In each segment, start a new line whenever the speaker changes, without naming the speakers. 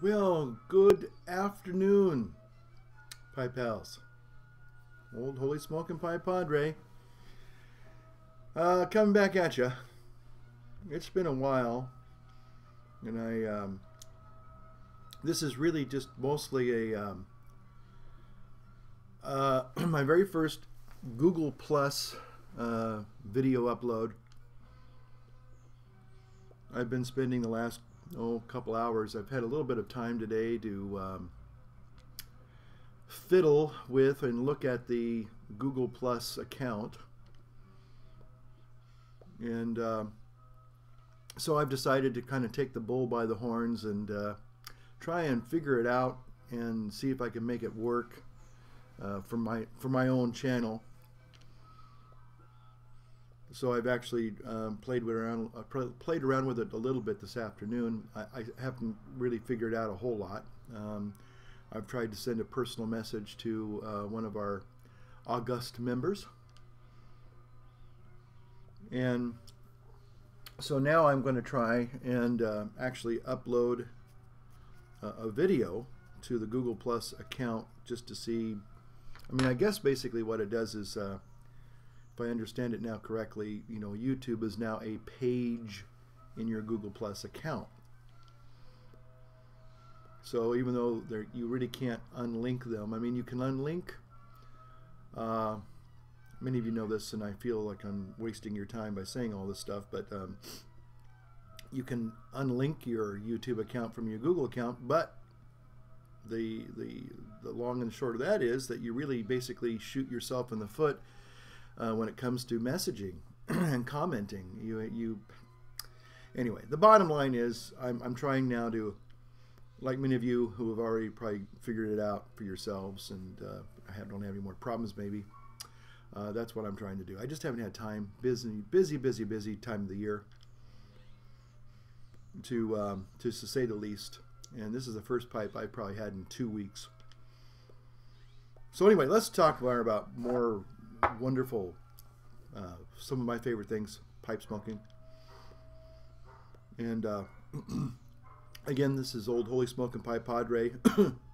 Well, good afternoon, Pie Pals. Old Holy Smoking Pie Padre. Coming back at you. It's been a while, and this is really just mostly a my very first Google Plus video upload. I've been spending the last couple hours. I've had a little bit of time today to fiddle with and look at the Google Plus account, and so I've decided to kind of take the bull by the horns and try and figure it out and see if I can make it work for my own channel. So I've actually played around with it a little bit this afternoon. I haven't really figured out a whole lot. I've tried to send a personal message to one of our august members, and so now I'm going to try and actually upload a video to the Google Plus account just to see. I mean, I guess basically what it does is, if I understand it now correctly, you know, YouTube is now a page in your Google Plus account. So even though you really can't unlink them, I mean, you can unlink. Many of you know this, and I feel like I'm wasting your time by saying all this stuff, but you can unlink your YouTube account from your Google account, but the long and short of that is that you really basically shoot yourself in the foot when it comes to messaging and commenting. Anyway, the bottom line is I'm trying now to, like many of you who have already probably figured it out for yourselves, and don't have any more problems maybe. That's what I'm trying to do. I just haven't had time. Busy time of the year, to say the least. And this is the first pipe I probably had in 2 weeks. So anyway, let's talk more about more wonderful, some of my favorite things, pipe smoking. And again, this is Old Holy Smoking Pie Padre.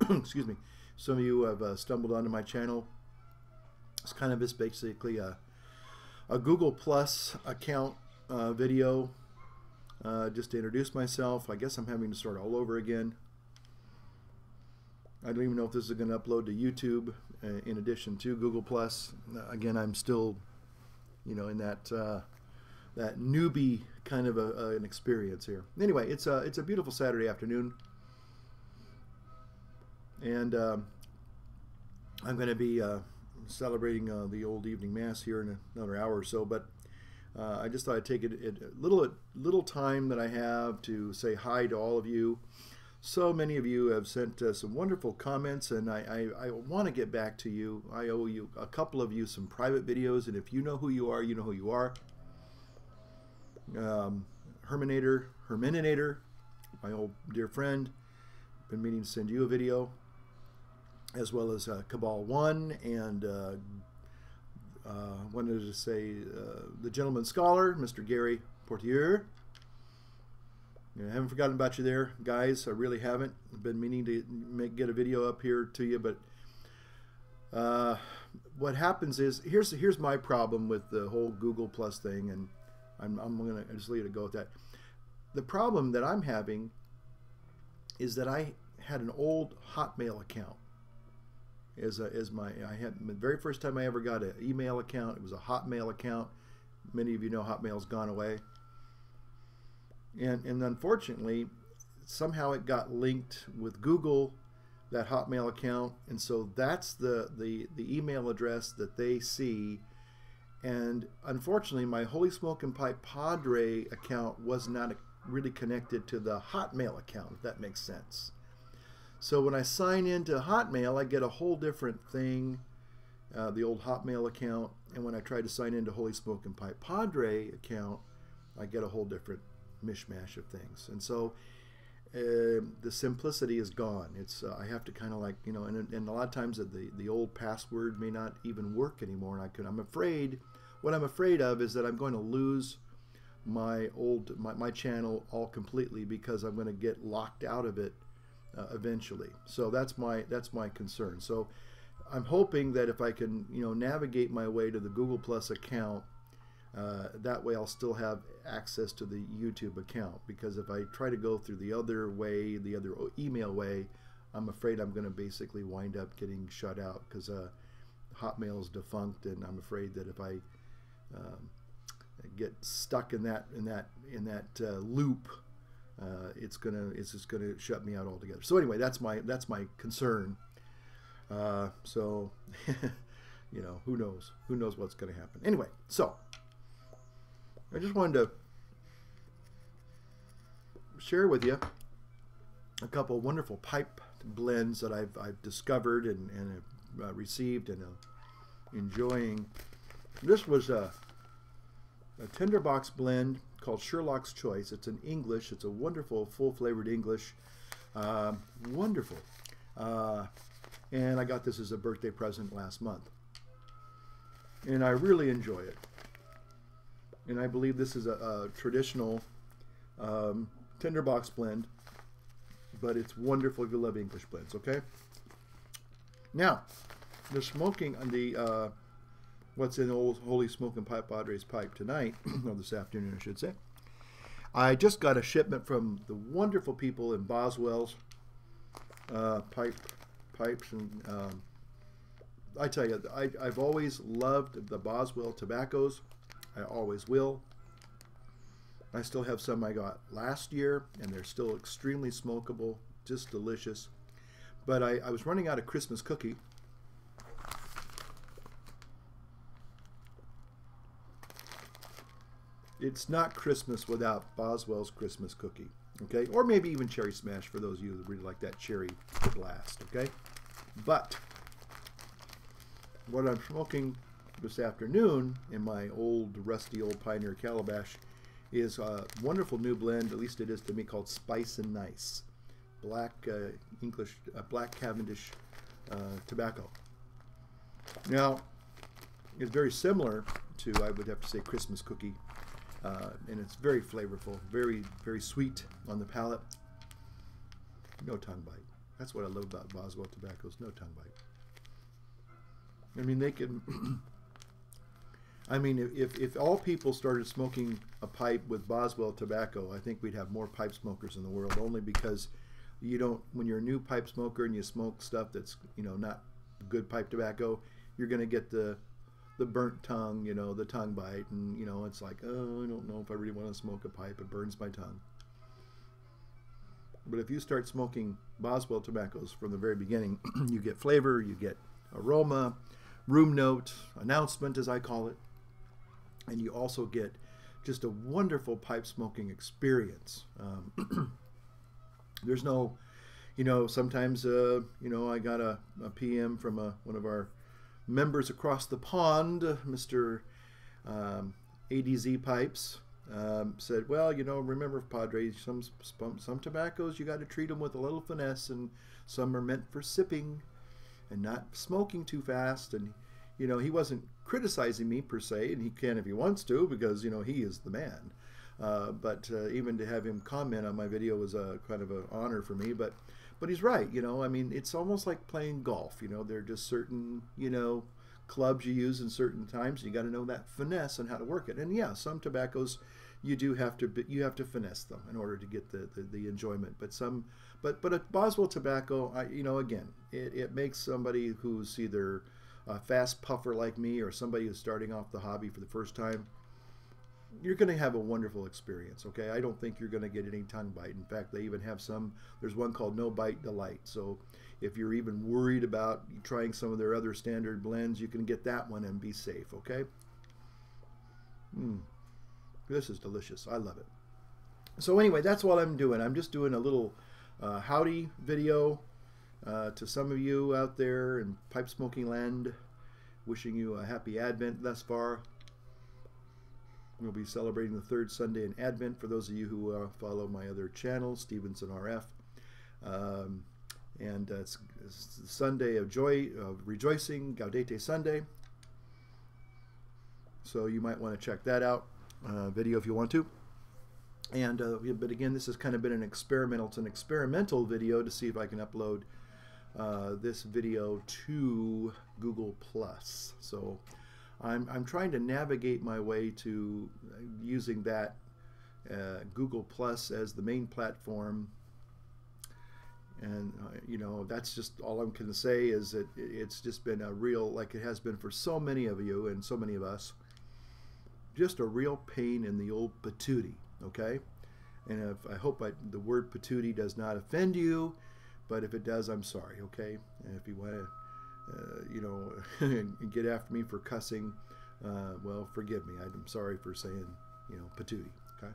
Excuse me. Some of you have stumbled onto my channel. It's kind of just basically a Google Plus account video, just to introduce myself. I guess I'm having to start all over again. I don't even know if this is going to upload to YouTube in addition to Google Plus. Again, I'm still, you know, in that that newbie kind of an experience here. Anyway, it's a beautiful Saturday afternoon, and I'm going to be celebrating the old evening mass here in another hour or so. But I just thought I'd take a little time that I have to say hi to all of you. So many of you have sent some wonderful comments, and I want to get back to you. I owe you, a couple of you, some private videos, and if you know who you are, you know who you are. Herminator, my old dear friend, been meaning to send you a video, as well as Cabal One, and wanted to say the gentleman scholar, Mr. Gary Portier. I haven't forgotten about you there, guys. I really haven't. I've been meaning to get a video up here to you, but what happens is, here's my problem with the whole Google Plus thing, and I'm gonna just leave it go with that. The problem that I'm having is that I had an old Hotmail account I had the very first time I ever got an email account. It was a Hotmail account. Many of you know Hotmail's gone away. And unfortunately, somehow it got linked with Google, that Hotmail account, and so that's the email address that they see. And unfortunately, my Holy Smoking Pipe Padre account was not really connected to the Hotmail account, if that makes sense. So when I sign into Hotmail, I get a whole different thing, the old Hotmail account, and when I try to sign into Holy Smoking Pipe Padre account, I get a whole different mishmash of things. And so the simplicity is gone. It's I have to kind of, like, you know, and a lot of times the old password may not even work anymore, and I'm afraid, what I'm afraid of is that I'm going to lose my channel all completely, because I'm going to get locked out of it eventually. So that's my concern. So I'm hoping that if I can, navigate my way to the Google Plus account, that way I'll still have access to the YouTube account. Because if I try to go through the other way, the other email way, I'm afraid I'm going to basically wind up getting shut out, because Hotmail is defunct, and I'm afraid that if I get stuck in that loop, it's just gonna shut me out altogether. So anyway, that's my concern. So who knows what's going to happen. Anyway, so I just wanted to share with you a couple wonderful pipe blends that I've discovered and have received and enjoying. This was a tinderbox blend called Sherlock's Choice. It's in English. It's a wonderful full-flavored English. Wonderful. And I got this as a birthday present last month. And I really enjoy it. And I believe this is a traditional tinderbox blend, but it's wonderful if you love English blends, okay? Now, the smoking on the what's in Old Holy Smoking Pipe Padres pipe tonight, or this afternoon I should say. I just got a shipment from the wonderful people in Boswell's pipes, and I tell you, I've always loved the Boswell tobaccos. I always will. I still have some I got last year, and they're still extremely smokable, just delicious. But I was running out of Christmas cookie. It's not Christmas without Boswell's Christmas cookie, okay? Or maybe even Cherry Smash for those of you that really like that cherry blast, okay? But what I'm smoking this afternoon in my rusty old Pioneer Calabash is a wonderful new blend, at least it is to me, called Spice and Nice. Black Black Cavendish tobacco. Now, it's very similar to, I would have to say, Christmas cookie. And it's very flavorful, very, very sweet on the palate. No tongue bite. That's what I love about Boswell tobaccos, no tongue bite. I mean, they can... I mean, if all people started smoking a pipe with Boswell tobacco, I think we'd have more pipe smokers in the world, only because you don't, when you're a new pipe smoker and you smoke stuff that's, not good pipe tobacco, you're going to get the burnt tongue, the tongue bite, and, it's like, oh, I don't know if I really want to smoke a pipe. It burns my tongue. But if you start smoking Boswell tobaccos from the very beginning, you get flavor, you get aroma, room note, announcement, as I call it, and you also get just a wonderful pipe smoking experience. There's no, sometimes, I got a PM from one of our members across the pond, Mr. ADZ Pipes, said, well, remember, Padres, some tobaccos, you got to treat them with a little finesse, and some are meant for sipping and not smoking too fast. And, he wasn't criticizing me per se, and he can if he wants to, because, he is the man. But even to have him comment on my video was a kind of an honor for me. But he's right, I mean, it's almost like playing golf. There are just certain, clubs you use in certain times. You got to know that finesse and how to work it. And yeah, some tobaccos you do have to finesse them in order to get the enjoyment. But a Boswell tobacco, again, it makes somebody who's either a fast puffer like me or somebody who's starting off the hobby for the first time, you're going to have a wonderful experience, okay? I don't think you're going to get any tongue bite. In fact, they even have there's one called No Bite Delight. So if you're even worried about trying some of their other standard blends, you can get that one and be safe, okay? This is delicious. I love it. So anyway, that's what I'm doing. I'm just doing a little howdy video to some of you out there in pipe smoking land, wishing you a happy Advent thus far. We'll be celebrating the third Sunday in Advent for those of you who follow my other channel, Stevenson RF. And it's the Sunday of joy, of rejoicing, Gaudete Sunday. So you might want to check that out, video if you want to. And but again, this has kind of been an experimental. It's an experimental video to see if I can upload this video to Google Plus. So I'm trying to navigate my way to using that Google Plus as the main platform. And you know, that's just all I'm going to say is that it's just been a real, like it has been for so many of you and so many of us, just a real pain in the old patootie. Okay, and I hope the word patootie does not offend you, but if it does, I'm sorry. Okay, and if you want to, you know, get after me for cussing, well, forgive me. I'm sorry for saying, you know, patootie. Okay.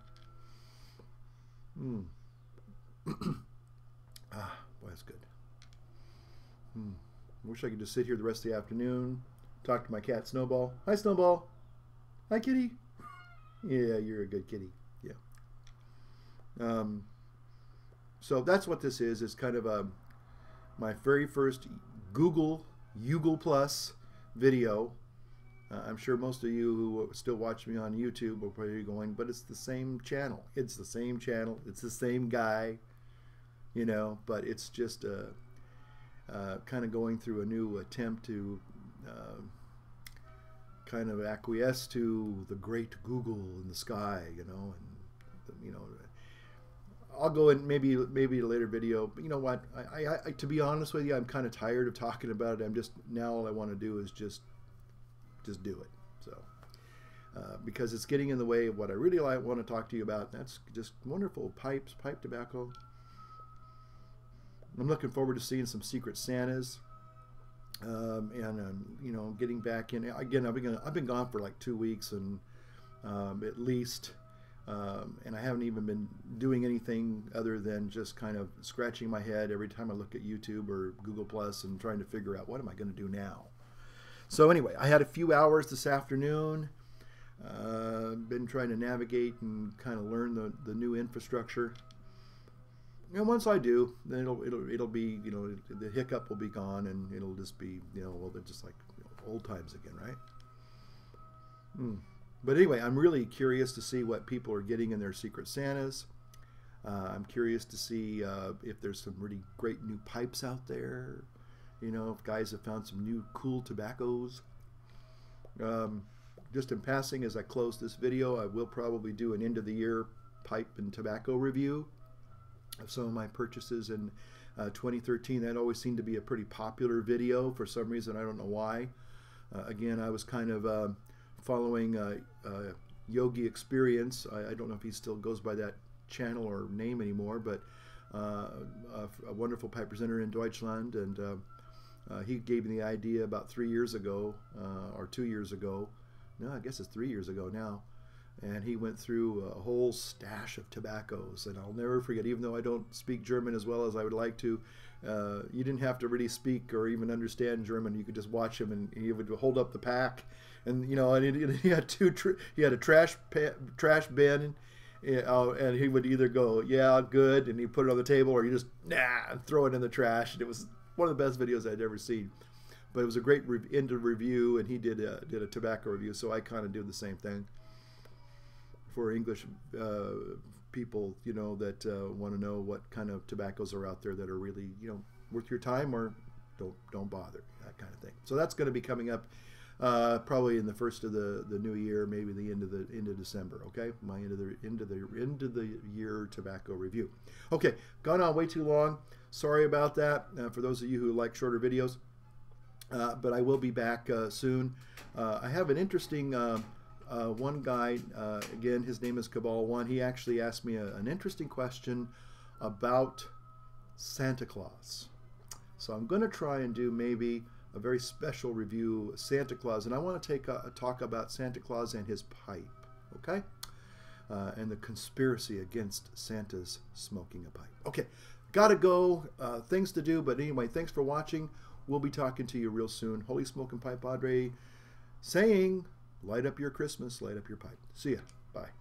Ah, boy, that's good. Wish I could just sit here the rest of the afternoon, talk to my cat Snowball. Hi, Snowball. Hi, kitty. Yeah, you're a good kitty. Yeah. So that's what this is. It's kind of my very first Google Plus video. I'm sure most of you who still watch me on YouTube will probably be going, but it's the same channel. It's the same channel. It's the same guy. You know, but it's just kind of going through a new attempt to kind of acquiesce to the great Google in the sky, you know, and you know, I'll go in maybe a later video. But you know what? I to be honest with you, I'm kind of tired of talking about it. I'm just now all I want to do is just do it. So because it's getting in the way of what I really want to talk to you about. That's just wonderful pipe tobacco. I'm looking forward to seeing some Secret Santas, and you know, getting back in again. I've been gone for like 2 weeks and at least, and I haven't even been doing anything other than just kind of scratching my head every time I look at YouTube or Google Plus and trying to figure out what am I going to do now. So anyway, I had a few hours this afternoon. Been trying to navigate and kind of learn the new infrastructure. And once I do, then it'll be, you know, the hiccup will be gone, and it'll just be, you know, well, they're just like, you know, old times again, right? But anyway, I'm really curious to see what people are getting in their Secret Santas. I'm curious to see if there's some really great new pipes out there. You know, if guys have found some new cool tobaccos. Just in passing, as I close this video, I will probably do an end of the year pipe and tobacco review of some of my purchases in 2013. That always seemed to be a pretty popular video for some reason. I don't know why. Again, I was kind of following Yogi Experience. I don't know if he still goes by that channel or name anymore, but a wonderful pipe presenter in Deutschland, and he gave me the idea about 3 years ago or 2 years ago. No, I guess it's 3 years ago now. And he went through a whole stash of tobaccos, and I'll never forget, even though I don't speak German as well as I would like to, you didn't have to really speak or even understand German. You could just watch him, and he would hold up the pack, and you know, and he had he had a trash bin, and he would either go, yeah, good, and he put it on the table, or you just and throw it in the trash. And it was one of the best videos I'd ever seen. But it was a great end of review, and he did a tobacco review, so I kind of do the same thing for English people, you know, that want to know what kind of tobaccos are out there that are really, you know, worth your time, or don't bother, that kind of thing. So that's going to be coming up probably in the first of the new year, maybe the end of December. Okay, my end of the year tobacco review. Okay, gone on way too long. Sorry about that. For those of you who like shorter videos, but I will be back soon. I have an interesting. One guy, again, his name is Cabal One. He actually asked me an interesting question about Santa Claus. So I'm going to try and do maybe a very special review of Santa Claus, and I want to talk about Santa Claus and his pipe, okay? And the conspiracy against Santa's smoking a pipe. Okay, gotta go. Things to do, but anyway, thanks for watching. We'll be talking to you real soon. Holy Smoking Pipe Padre saying, light up your Christmas, light up your pipe. See ya. Bye.